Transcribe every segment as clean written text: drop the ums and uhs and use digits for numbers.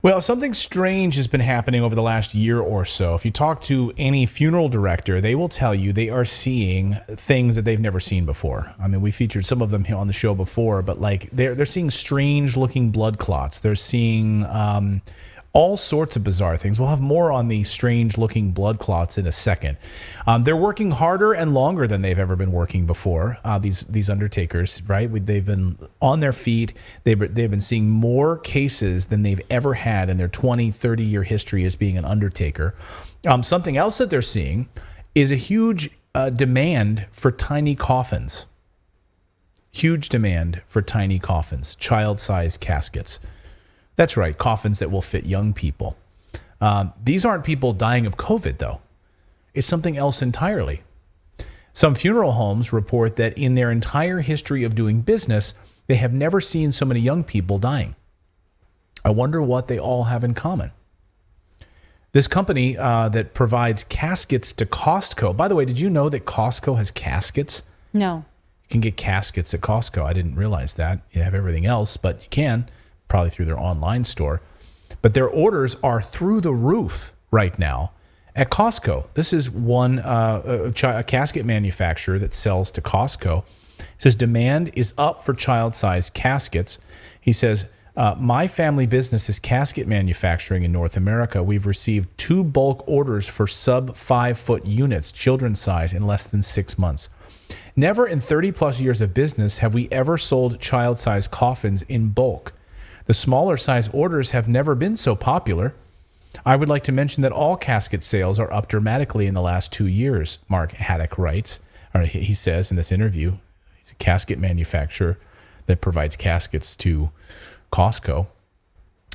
Well, something strange has been happening over the last year or so. If you talk to any funeral director, they will tell you they are seeing things that they've never seen before. I mean, we featured some of them here on the show before, but like they're seeing strange looking blood clots. They're seeing all sorts of bizarre things. We'll have more on the strange looking blood clots in a second. They're working harder and longer than they've ever been working before. These undertakers, right? They've been on their feet. They've been seeing more cases than they've ever had in their 20, 30-year history as being an undertaker. Something else that they're seeing is a huge demand for tiny coffins. Huge demand for tiny coffins, child-sized caskets. That's right, coffins that will fit young people. These aren't people dying of COVID, though. It's something else entirely. Some funeral homes report that in their entire history of doing business, they have never seen so many young people dying. I wonder what they all have in common. This company that provides caskets to Costco. By the way, did you know that Costco has caskets? No. You can get caskets at Costco. I didn't realize that. You have everything else, but you can. Probably through their online store. But their orders are through the roof right now at Costco. This is one a casket manufacturer that sells to Costco. It says demand is up for child-sized caskets. He says, my family business is casket manufacturing in North America. We've received 2 bulk orders for sub 5-foot units, children's size, in less than 6 months. Never in 30 plus years of business have we ever sold child-sized coffins in bulk. The smaller size orders have never been so popular. I would like to mention that all casket sales are up dramatically in the last 2 years, Mark Haddock writes, or he says in this interview. He's a casket manufacturer that provides caskets to Costco.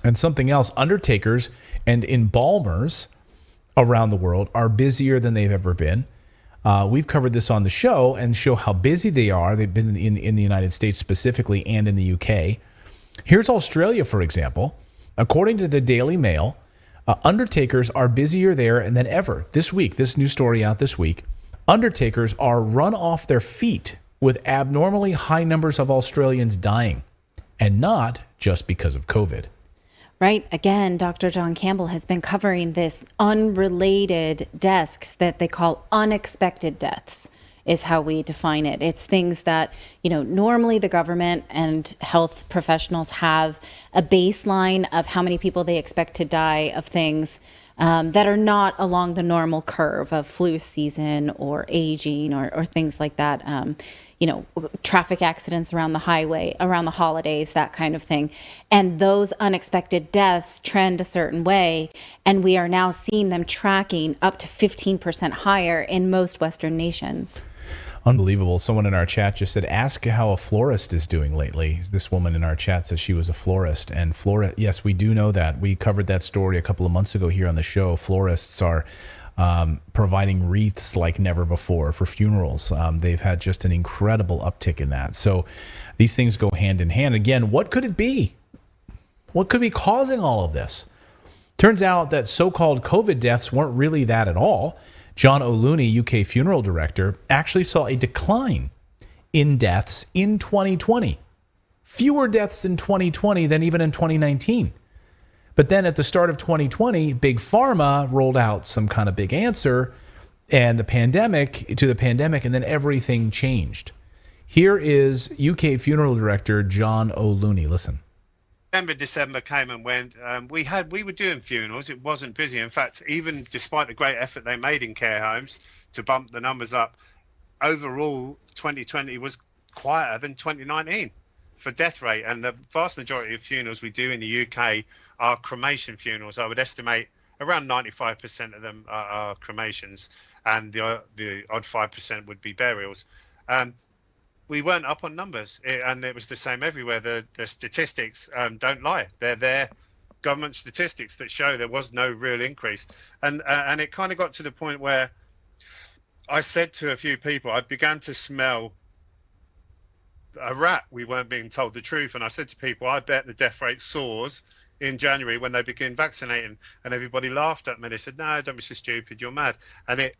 And something else, undertakers and embalmers around the world are busier than they've ever been. We've covered this on the show and show how busy they are. They've been in the United States specifically and in the UK. Here's Australia, for example. According to the Daily Mail, undertakers are busier there than ever. This week, this new story out this week, undertakers are run off their feet with abnormally high numbers of Australians dying, and not just because of COVID. Right. Again, Dr. John Campbell has been covering this unrelated deaths that they call unexpected deaths. Is how we define it. It's things that, normally the government and health professionals have a baseline of how many people they expect to die of things that are not along the normal curve of flu season or aging or things like that. Traffic accidents around the highway, around the holidays, that kind of thing. And those unexpected deaths trend a certain way. And we are now seeing them tracking up to 15% higher in most Western nations. Unbelievable. Someone in our chat just said, ask how a florist is doing lately. This woman in our chat says she was a florist. And yes, we do know that. We covered that story a couple of months ago here on the show. Florists are providing wreaths like never before for funerals. They've had just an incredible uptick in that. So these things go hand in hand. Again, what could it be? What could be causing all of this? Turns out that so-called COVID deaths weren't really that at all. John O'Looney, UK funeral director, actually saw a decline in deaths in 2020. Fewer deaths in 2020 than even in 2019. But then at the start of 2020, Big Pharma rolled out some kind of big answer and the pandemic, and then everything changed. Here is UK funeral director John O'Looney. Listen. December came and went. We were doing funerals. It wasn't busy. In fact, even despite the great effort they made in care homes to bump the numbers up, overall 2020 was quieter than 2019 for death rate. And the vast majority of funerals we do in the UK are cremation funerals. I would estimate around 95% of them are cremations, and the odd 5% would be burials. We weren't up on numbers, and it was the same everywhere. The statistics don't lie. They're there, government statistics that show there was no real increase. And it kind of got to the point where I said to a few people, I began to smell a rat. We weren't being told the truth. And I said to people, I bet the death rate soars in January when they began vaccinating, and everybody laughed at me. They said, "No, don't be so stupid. You're mad." And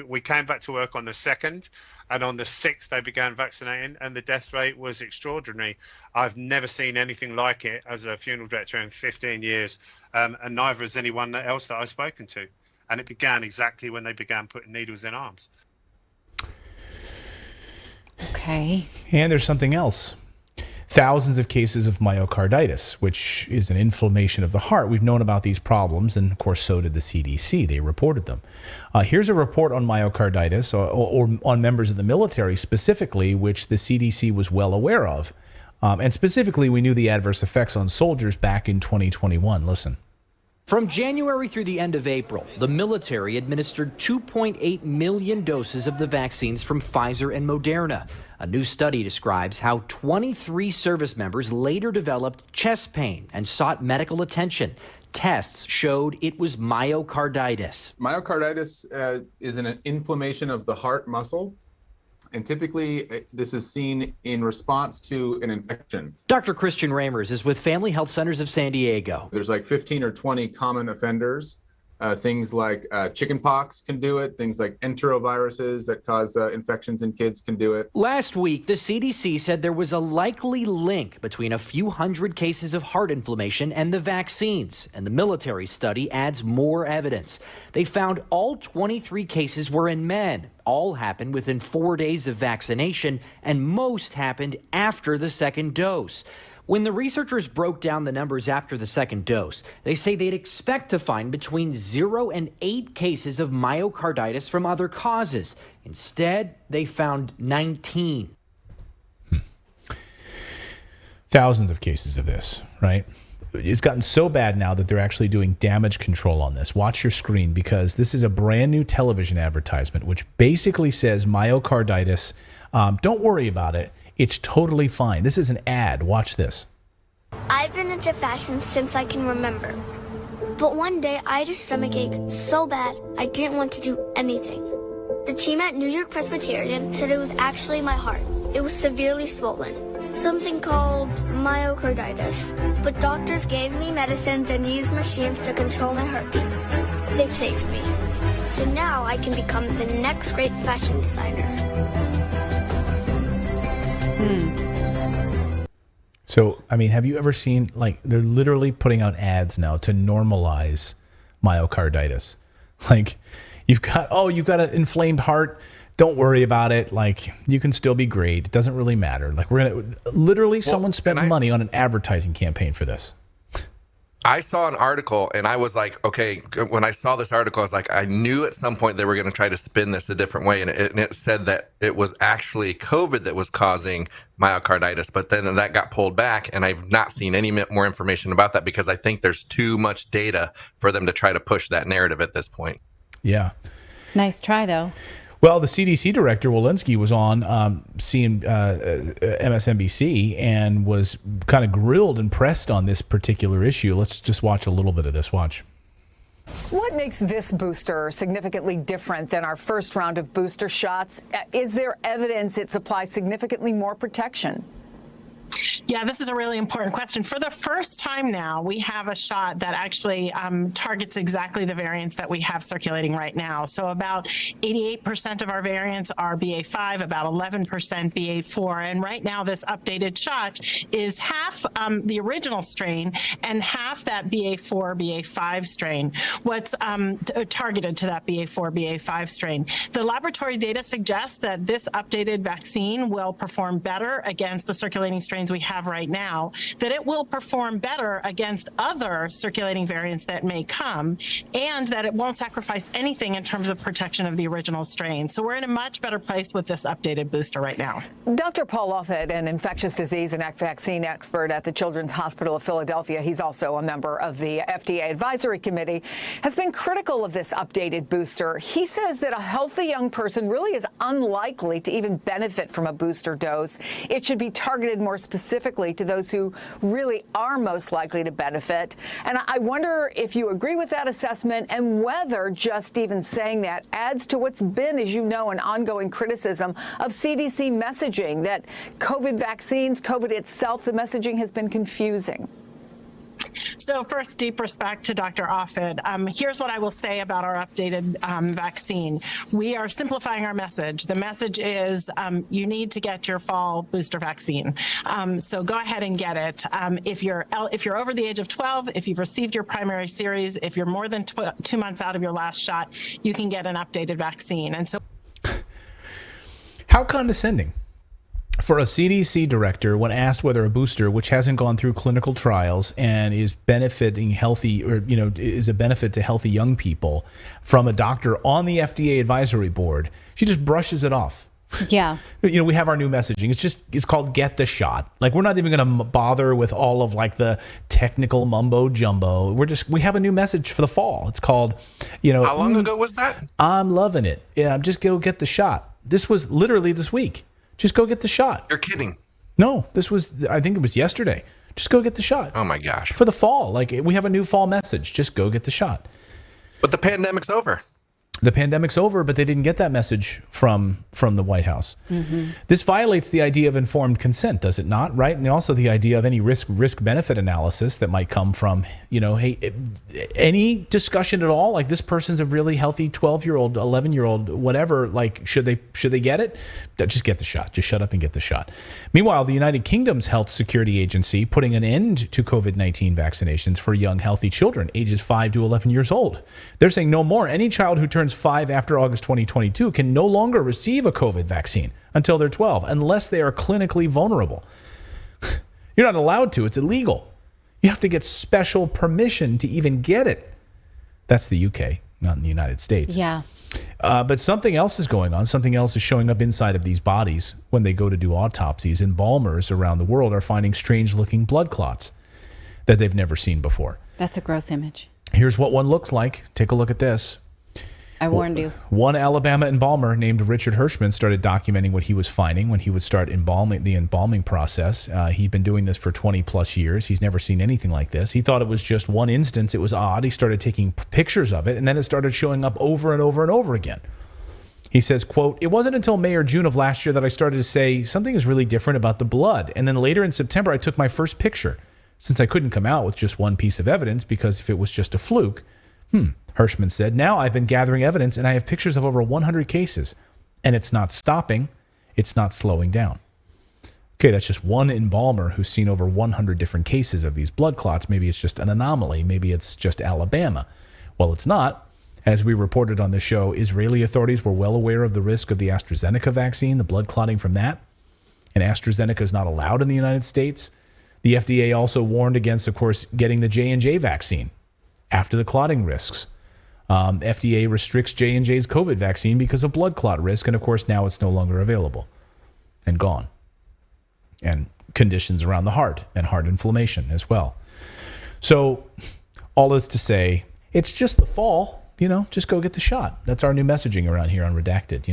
we came back to work on the 2nd, and on the 6th they began vaccinating, and the death rate was extraordinary. I've never seen anything like it as a funeral director in 15 years, and neither has anyone else that I've spoken to. And it began exactly when they began putting needles in arms. Okay. And there's something else. Thousands of cases of myocarditis, which is an inflammation of the heart. We've known about these problems, and of course, so did the CDC. They reported them. Here's a report on myocarditis, or on members of the military specifically, which the CDC was well aware of. And specifically, we knew the adverse effects on soldiers back in 2021. Listen. From January through the end of April, the military administered 2.8 million doses of the vaccines from Pfizer and Moderna. A new study describes how 23 service members later developed chest pain and sought medical attention. Tests showed it was myocarditis. Myocarditis is an inflammation of the heart muscle. And typically, this is seen in response to an infection. Dr. Christian Ramers is with Family Health Centers of San Diego. There's like 15 or 20 common offenders. Things like chickenpox can do it. Things like enteroviruses that cause infections in kids can do it. Last week, the CDC said there was a likely link between a few hundred cases of heart inflammation and the vaccines, and the military study adds more evidence. They found all 23 cases were in men. All happened within 4 days of vaccination, and most happened after the second dose. When the researchers broke down the numbers after the second dose, they say they'd expect to find between 0 and 8 cases of myocarditis from other causes. Instead, they found 19. Thousands of cases of this, right? It's gotten so bad now that they're actually doing damage control on this. Watch your screen, because this is a brand new television advertisement, which basically says myocarditis, don't worry about it. It's totally fine. This is an ad. Watch this. I've been into fashion since I can remember. But one day I had a stomach ache so bad I didn't want to do anything. The team at New York Presbyterian said it was actually my heart. It was severely swollen. Something called myocarditis. But doctors gave me medicines and used machines to control my heartbeat. They've saved me. So now I can become the next great fashion designer. So, I mean, have you ever seen, like, they're literally putting out ads now to normalize myocarditis. Like, you've got an inflamed heart. Don't worry about it. Like, you can still be great. It doesn't really matter. Like, someone spent money on an advertising campaign for this. I saw an article and I was like, okay, when I saw this article, I was like, I knew at some point they were going to try to spin this a different way. And it said that it was actually COVID that was causing myocarditis, but then that got pulled back. And I've not seen any more information about that because I think there's too much data for them to try to push that narrative at this point. Yeah. Nice try, though. Well, the CDC director, Walensky, was on MSNBC and was kind of grilled and pressed on this particular issue. Let's just watch a little bit of this. Watch. What makes this booster significantly different than our first round of booster shots? Is there evidence it supplies significantly more protection? Yeah, this is a really important question. For the first time now, we have a shot that actually targets exactly the variants that we have circulating right now. So about 88% of our variants are BA5, about 11% BA4. And right now, this updated shot is half the original strain and half that BA4, BA5 strain, what's targeted to that BA4, BA5 strain. The laboratory data suggests that this updated vaccine will perform better against the circulating strains we have right now, that it will perform better against other circulating variants that may come, and that it won't sacrifice anything in terms of protection of the original strain. So we're in a much better place with this updated booster right now. Dr. Paul Offit, an infectious disease and vaccine expert at the Children's Hospital of Philadelphia, he's also a member of the FDA Advisory Committee, has been critical of this updated booster. He says that a healthy young person really is unlikely to even benefit from a booster dose. It should be targeted more specifically to those who really are most likely to benefit. And I wonder if you agree with that assessment and whether just even saying that adds to what's been, as you know, an ongoing criticism of CDC messaging, that COVID vaccines, COVID itself, the messaging has been confusing. So first, deep respect to Dr. Offit. Here's what I will say about our updated vaccine. We are simplifying our message. The message is you need to get your fall booster vaccine. So go ahead and get it. If you're over the age of 12, if you've received your primary series, if you're more than 2 months out of your last shot, you can get an updated vaccine. And so, how condescending for a CDC director when asked whether a booster, which hasn't gone through clinical trials and is benefiting healthy, or is a benefit to healthy young people, from a doctor on the FDA advisory board, she just brushes it off. Yeah. We have our new messaging. It's called get the shot. Like, we're not even going to bother with all of like the technical mumbo jumbo. We have a new message for the fall. It's called, How long ago was that? I'm loving it. Yeah. Just go get the shot. This was literally this week. Just go get the shot. You're kidding. No, I think it was yesterday. Just go get the shot. Oh my gosh. For the fall. Like, we have a new fall message. Just go get the shot. But the pandemic's over. The pandemic's over, but they didn't get that message from the White House. Mm-hmm. This violates the idea of informed consent, does it not? Right? And also the idea of any risk-benefit analysis that might come from, hey, any discussion at all, like this person's a really healthy 12-year-old, 11-year-old, whatever, like should they get it? Just get the shot. Just shut up and get the shot. Meanwhile, the United Kingdom's Health Security Agency putting an end to COVID-19 vaccinations for young, healthy children ages 5 to 11 years old. They're saying no more. Any child who turns 5 after August 2022 can no longer receive a COVID vaccine until they're 12, unless they are clinically vulnerable. You're not allowed to. It's illegal. You have to get special permission to even get it. That's the UK, not in the United States. Yeah. But something else is going on. Something else is showing up inside of these bodies when they go to do autopsies. Embalmers around the world are finding strange-looking blood clots that they've never seen before. That's a gross image. Here's what one looks like. Take a look at this. I warned you. One Alabama embalmer named Richard Hirschman started documenting what he was finding when he would start the embalming process. He'd been doing this for 20 plus years. He's never seen anything like this. He thought it was just one instance. It was odd. He started taking pictures of it, and then it started showing up over and over and over again. He says, quote, "It wasn't until May or June of last year that I started to say something is really different about the blood. And then later in September, I took my first picture, since I couldn't come out with just one piece of evidence, because if it was just a fluke, Hirschman said, now I've been gathering evidence and I have pictures of over 100 cases, and it's not stopping. It's not slowing down." Okay, that's just one embalmer who's seen over 100 different cases of these blood clots. Maybe it's just an anomaly. Maybe it's just Alabama. Well, it's not. As we reported on the show, Israeli authorities were well aware of the risk of the AstraZeneca vaccine, the blood clotting from that. And AstraZeneca is not allowed in the United States. The FDA also warned against, of course, getting the J&J vaccine after the clotting risks. FDA restricts J&J's COVID vaccine because of blood clot risk, and of course now it's no longer available and gone. And conditions around the heart and heart inflammation as well. So all this to say, it's just the fall, just go get the shot. That's our new messaging around here on Redacted,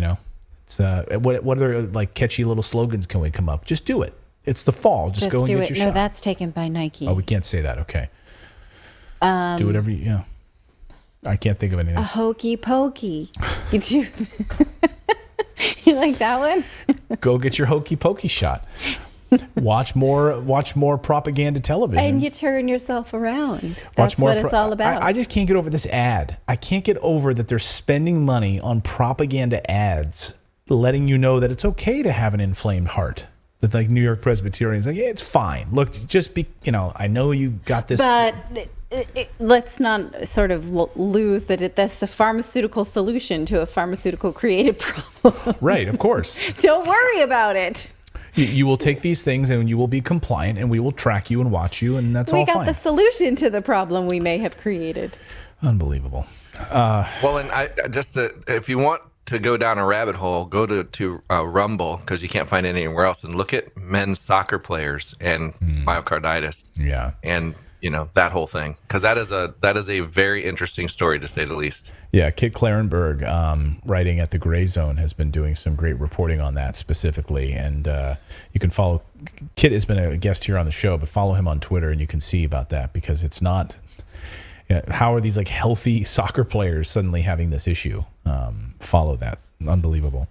It's what other like catchy little slogans can we come up? Just do it. It's the fall. Just go and get your shot. No, that's taken by Nike. Oh, we can't say that. Okay. Do whatever you, I can't think of anything. A hokey pokey. You do. You like that one? Go get your hokey pokey shot. Watch more propaganda television. And you turn yourself around. That's what it's all about. I just can't get over this ad. I can't get over that they're spending money on propaganda ads, letting you know that it's okay to have an inflamed heart. That like New York Presbyterians, like, yeah, it's fine. Look, just be, I know you got this. But let's not sort of lose that that's a pharmaceutical solution to a pharmaceutical created problem. Right, of course. Don't worry about it. You will take these things and you will be compliant, and we will track you and watch you, and that's all fine. We got the solution to the problem we may have created. Unbelievable. Well, and if you want to go down a rabbit hole, go to Rumble, because you can't find it anywhere else, and look at men's soccer players and myocarditis. Yeah. And that whole thing, because that is a very interesting story, to say the least. Yeah, Kit Clarenberg, writing at the Gray Zone, has been doing some great reporting on that specifically, and you can follow. Kit has been a guest here on the show, but follow him on Twitter, and you can see about that, because it's not. How are these like healthy soccer players suddenly having this issue? Follow that. Unbelievable.